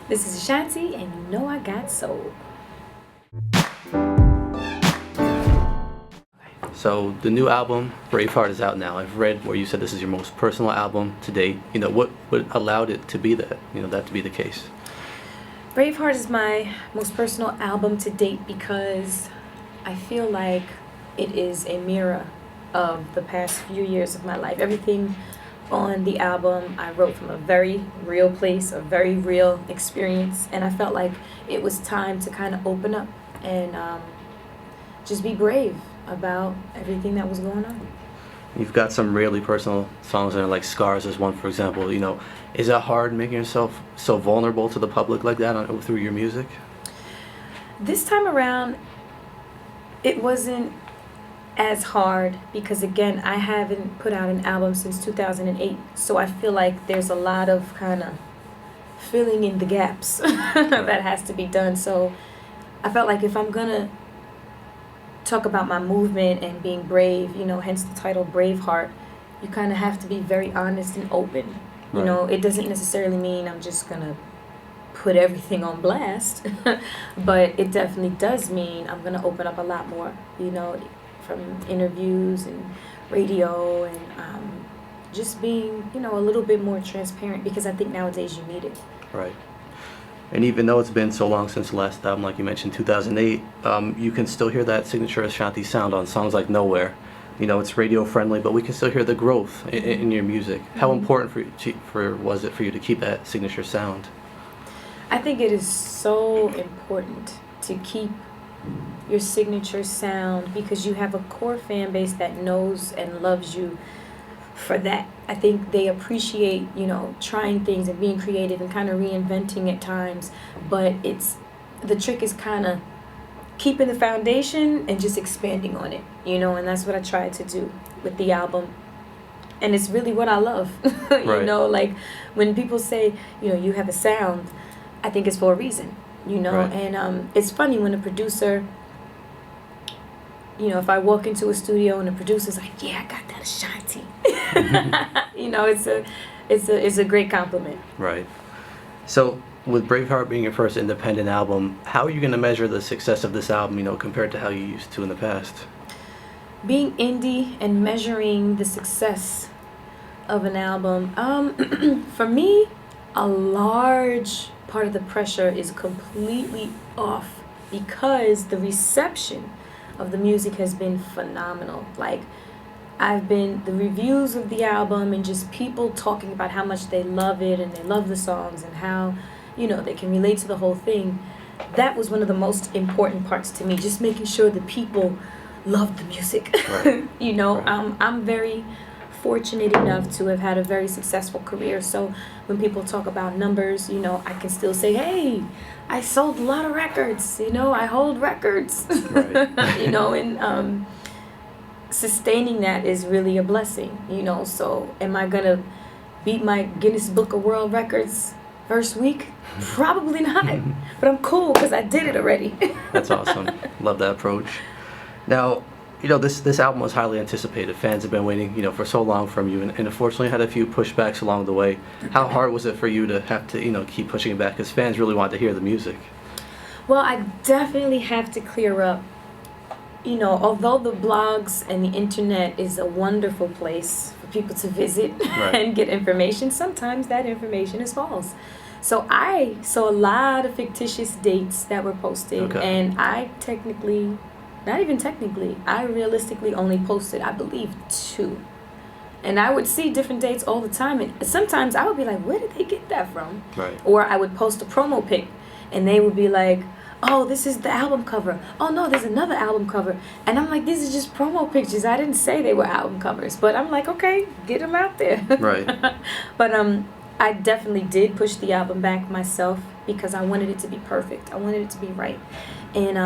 This is Ashanti, and you know I got soul. So the new album, Braveheart, is out now. I've read where you said this is your most personal album to date. What allowed it to be that, that to be the case? Braveheart is my most personal album to date because I feel like it is a mirror of the past few years of my life. Everything on the album I wrote from a very real place, a very real experience, and I felt like it was time to kind of open up and just be brave about everything that was going on. You've got some really personal songs in there, like Scars is one, for example. Is it hard making yourself so vulnerable to the public like that through your music? This time around, it wasn't as hard because, again, I haven't put out an album since 2008, so I feel like there's a lot of kind of filling in the gaps that has to be done. So I felt like if I'm gonna talk about my movement and being brave, hence the title Braveheart, you kind of have to be very honest and open. Right. It doesn't necessarily mean I'm just gonna put everything on blast, but it definitely does mean I'm gonna open up a lot more, from interviews and radio and just being, a little bit more transparent because I think nowadays you need it. Right. And even though it's been so long since the last album, like you mentioned, 2008, you can still hear that signature Ashanti sound on songs like Nowhere. It's radio friendly, but we can still hear the growth in your music. How important was it for you to keep that signature sound? I think it is so important to keep your signature sound because you have a core fan base that knows and loves you for that. I think they appreciate, trying things and being creative and kind of reinventing at times, but the trick is kind of keeping the foundation and just expanding on it, and that's what I tried to do with the album. And it's really what I love. Right. Like when people say, you have a sound, I think it's for a reason, Right. and it's funny when a producer, if I walk into a studio and the producer's like, yeah, I got that Ashanti. It's a great compliment. Right. So, with Braveheart being your first independent album, how are you going to measure the success of this album, compared to how you used to in the past? Being indie and measuring the success of an album, for me, a large part of the pressure is completely off because the reception of the music has been phenomenal. Like, the reviews of the album and just people talking about how much they love it and they love the songs and how, they can relate to the whole thing. That was one of the most important parts to me, just making sure that people love the music. Right. Right. I'm very fortunate enough to have had a very successful career. So when people talk about numbers, I can still say, hey, I sold a lot of records, I hold records. Right. And sustaining that is really a blessing, So am I going to beat my Guinness Book of World Records first week? Probably not. But I'm cool because I did it already. That's awesome. Love that approach. Now, this album was highly anticipated. Fans have been waiting, for so long from you, and unfortunately had a few pushbacks along the way. How hard was it for you to have to, keep pushing it back because fans really wanted to hear the music? Well, I definitely have to clear up. Although the blogs and the internet is a wonderful place for people to visit Right. and get information, sometimes that information is false. So I saw a lot of fictitious dates that were posted, Okay. and I I realistically only posted, I believe, 2. And I would see different dates all the time, and sometimes I would be like, where did they get that from? Right. Or I would post a promo pic, and they would be like, oh, this is the album cover. Oh, no, there's another album cover. And I'm like, these are just promo pictures. I didn't say they were album covers. But I'm like, okay, get them out there. Right. But I definitely did push the album back myself because I wanted it to be perfect. I wanted it to be right. And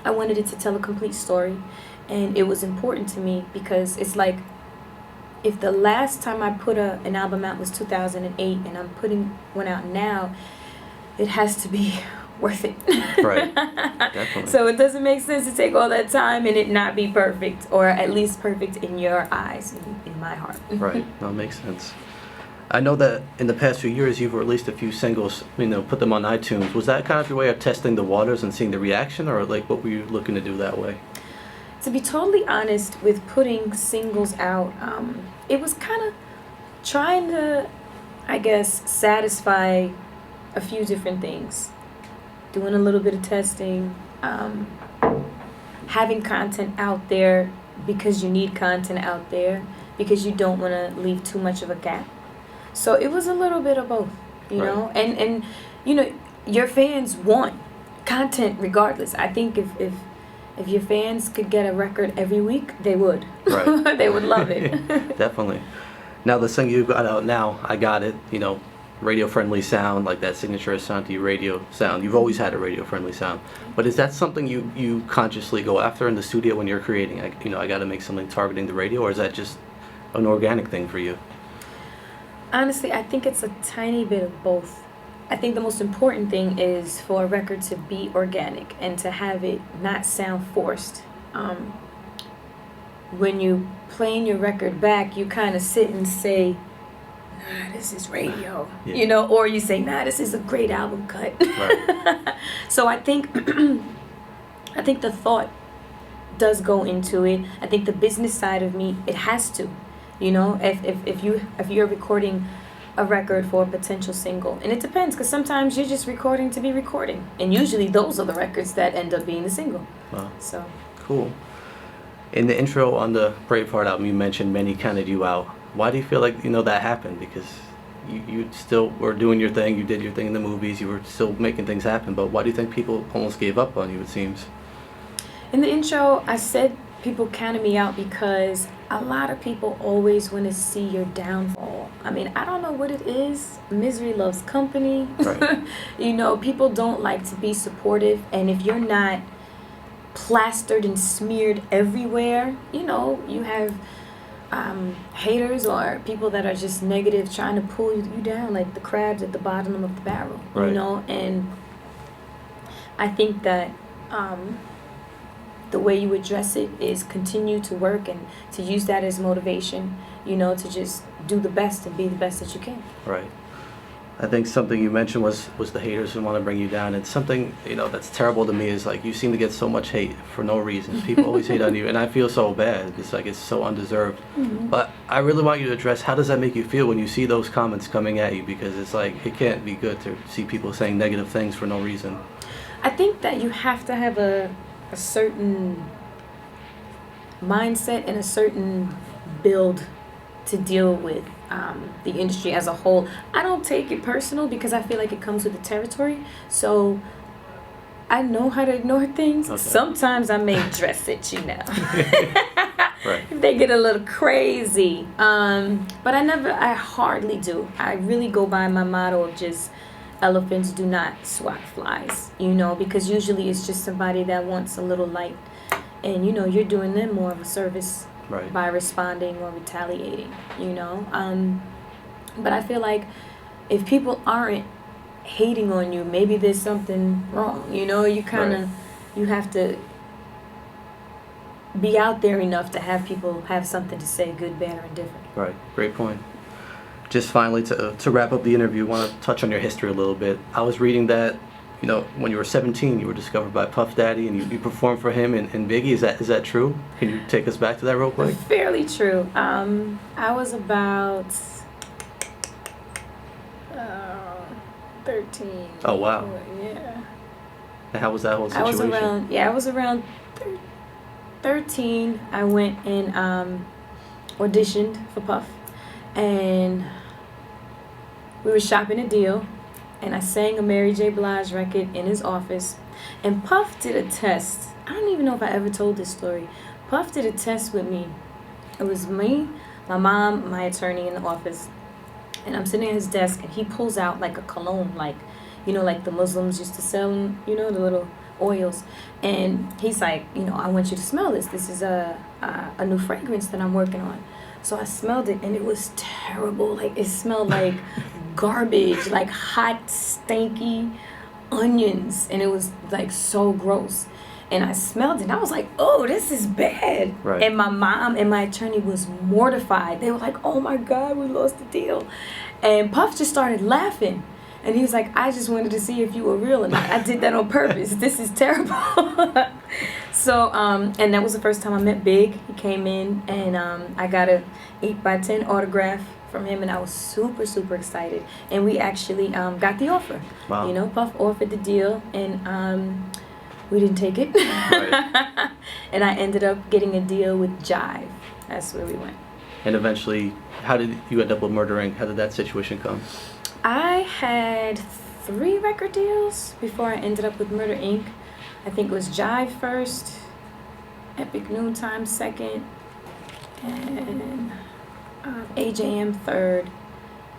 I wanted it to tell a complete story. And it was important to me because it's like, if the last time I put an album out was 2008 and I'm putting one out now, it has to be worth it. Right. Definitely. So it doesn't make sense to take all that time and it not be perfect, or at least perfect in your eyes, in my heart. Right. That makes sense. I know that in the past few years you've released a few singles, put them on iTunes. Was that kind of your way of testing the waters and seeing the reaction, or like what were you looking to do that way? To be totally honest, with putting singles out, it was kind of trying to, I guess, satisfy a few different things. Doing a little bit of testing, having content out there because you need content out there, because you don't want to leave too much of a gap. So it was a little bit of both, you Right. know, and your fans want content regardless. I think if your fans could get a record every week, they would. Right. They would love it. Definitely. Now the single you got out now, I Got It, radio-friendly sound, like that signature Ashanti radio sound. You've always had a radio-friendly sound. But is that something you consciously go after in the studio when you're creating? I got to make something targeting the radio, or is that just an organic thing for you? Honestly, I think it's a tiny bit of both. I think the most important thing is for a record to be organic and to have it not sound forced. When you playing your record back, you kind of sit and say, nah, this is radio, Yeah. or you say, nah, this is a great album cut. Right. So I think the thought does go into it. I think the business side of me, it has to. If you're recording a record for a potential single, and it depends, because sometimes you're just recording to be recording, and usually those are the records that end up being the single. Wow. So Cool. In the intro on the Braveheart album, you mentioned many counted you out. Why do you feel like that happened? Because you still were doing your thing. You did your thing in the movies. You were still making things happen. But why do you think people almost gave up on you? It seems. in the intro, I said people counted me out because a lot of people always want to see your downfall. I mean, I don't know what it is. Misery loves company. Right. People don't like to be supportive, and if you're not plastered and smeared everywhere, you have haters or people that are just negative, trying to pull you down like the crabs at the bottom of the barrel. Right. And I think that the way you address it is continue to work and to use that as motivation, to just do the best and be the best that you can. Right. I think something you mentioned was the haters who want to bring you down. It's something, that's terrible to me, is like you seem to get so much hate for no reason. People always hate on you, and I feel so bad. It's like it's so undeserved. Mm-hmm. But I really want you to address, how does that make you feel when you see those comments coming at you? Because it's like, it can't be good to see people saying negative things for no reason. I think that you have to have a certain mindset and a certain build to deal with the industry as a whole. I don't take it personal because I feel like it comes with the territory. So I know how to ignore things. Okay. Sometimes I may address it, Right. if they get a little crazy. But I hardly do. I really go by my motto of just elephants do not swat flies, because usually it's just somebody that wants a little light, and you're doing them more of a service. Right. By responding or retaliating, But I feel like if people aren't hating on you, maybe there's something wrong, You kind of, you have to be out there enough to have people have something to say, good, bad, or indifferent. Right. Great point. Just finally, to wrap up the interview, I want to touch on your history a little bit. I was reading that, when you were 17, you were discovered by Puff Daddy, and you performed for him and Biggie. Is that true? Can you take us back to that real quick? Fairly true. I was about 13. Oh, wow. Yeah. And how was that whole situation? I was around 13. I went and auditioned for Puff, and we were shopping a deal, and I sang a Mary J. Blige record in his office, and Puff did a test. I don't even know if I ever told this story. Puff did a test with me. It was me, my mom, my attorney in the office, and I'm sitting at his desk, and he pulls out like a cologne, like the Muslims used to sell, the little oils, and he's like, I want you to smell this. This is a new fragrance that I'm working on. So I smelled it, and it was terrible. Like, it smelled like garbage, like hot, stanky onions, and it was like so gross. and I smelled it, and I was like, oh, this is bad. Right. And my mom and my attorney was mortified. They were like, oh my God, we lost the deal. And Puff just started laughing. And he was like, I just wanted to see if you were real or not. I did that on purpose. This is terrible. So, and that was the first time I met Big. He came in, and I got a 8x10 autograph from him, and I was super, super excited. And we actually got the offer. Wow. You know, Puff offered the deal, and we didn't take it. Right. And I ended up getting a deal with Jive. That's where we went. And eventually, how did you end up with Murder Inc.? How did that situation come? I had 3 record deals before I ended up with Murder Inc. I think it was Jive first, Epic Noontime second, and AJM third.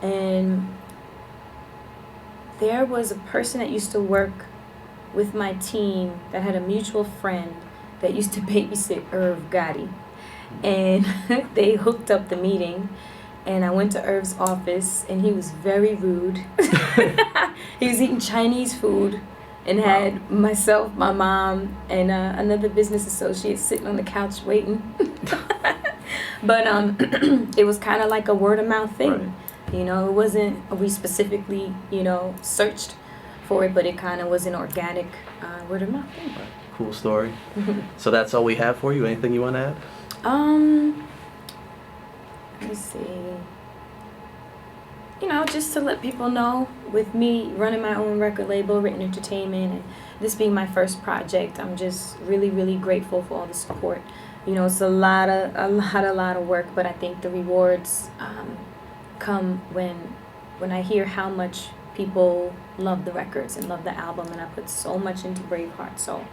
And there was a person that used to work with my team that had a mutual friend that used to babysit Irv Gotti. And they hooked up the meeting. And I went to Irv's office, and he was very rude. He was eating Chinese food and had myself, my mom, and another business associate sitting on the couch waiting. But it was kind of like a word of mouth thing. Right. You know, it wasn't, we specifically, you know, searched for it, but it kind of was an organic word of mouth thing. Right. Cool story. So that's all we have for you. Anything you want to add? Let me see. You know, just to let people know, with me running my own record label, Written Entertainment, and this being my first project, I'm just really, really grateful for all the support. You know, it's a lot of work, but I think the rewards come when I hear how much people love the records and love the album, and I put so much into Braveheart. So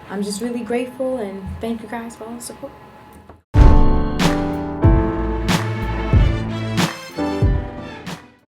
I'm just really grateful, and thank you guys for all the support.